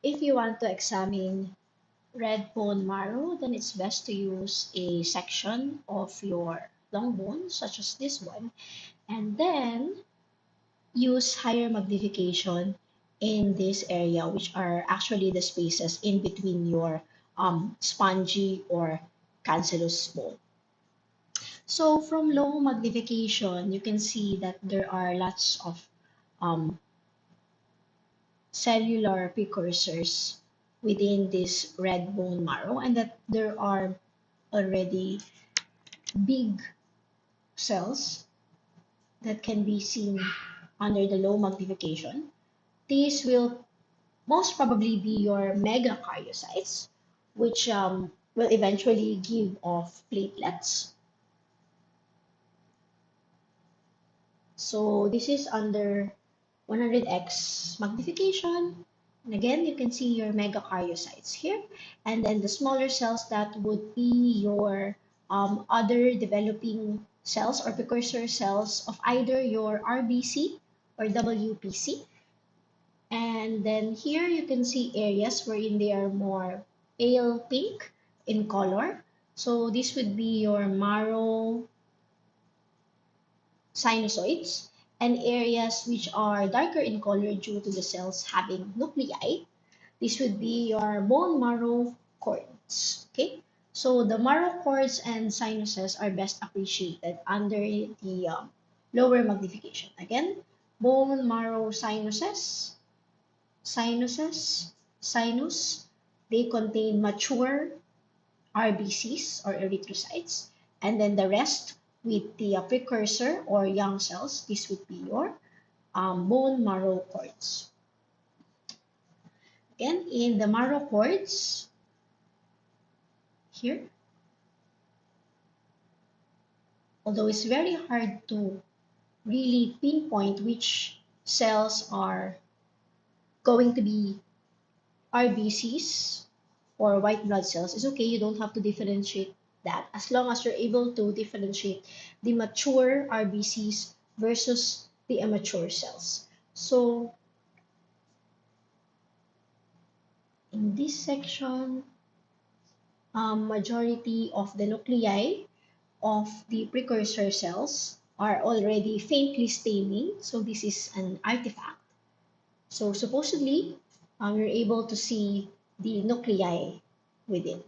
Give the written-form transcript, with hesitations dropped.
if you want to examine red bone marrow, then it's best to use a section of your long bone, such as this one, and then use higher magnification in this area, which are actually the spaces in between your spongy or cancellous bone. So from low magnification, you can see that there are lots of um, cellular precursors within this red bone marrow, and that there are already big cells that can be seen under the low magnification. These will most probably be your megakaryocytes, which will eventually give off platelets. So this is under 100x magnification. And again, you can see your megakaryocytes here. And then the smaller cells, that would be your other developing cells or precursor cells of either your RBC or WPC. And then here you can see areas wherein they are more pale pink in color. So this would be your marrow sinusoids, and areas which are darker in color due to the cells having nuclei. This would be your bone marrow cords. Okay, so the marrow cords and sinuses are best appreciated under the lower magnification. Again, bone marrow sinus, they contain mature RBCs or erythrocytes, and then the rest with the precursor or young cells, this would be your bone marrow cords. Again, in the marrow cords, here, although it's very hard to really pinpoint which cells are going to be RBCs or white blood cells, it's okay, you don't have to differentiate that as long as you're able to differentiate the mature RBCs versus the immature cells. So in this section, majority of the nuclei of the precursor cells are already faintly staining, so this is an artifact. So supposedly, you're able to see the nuclei within.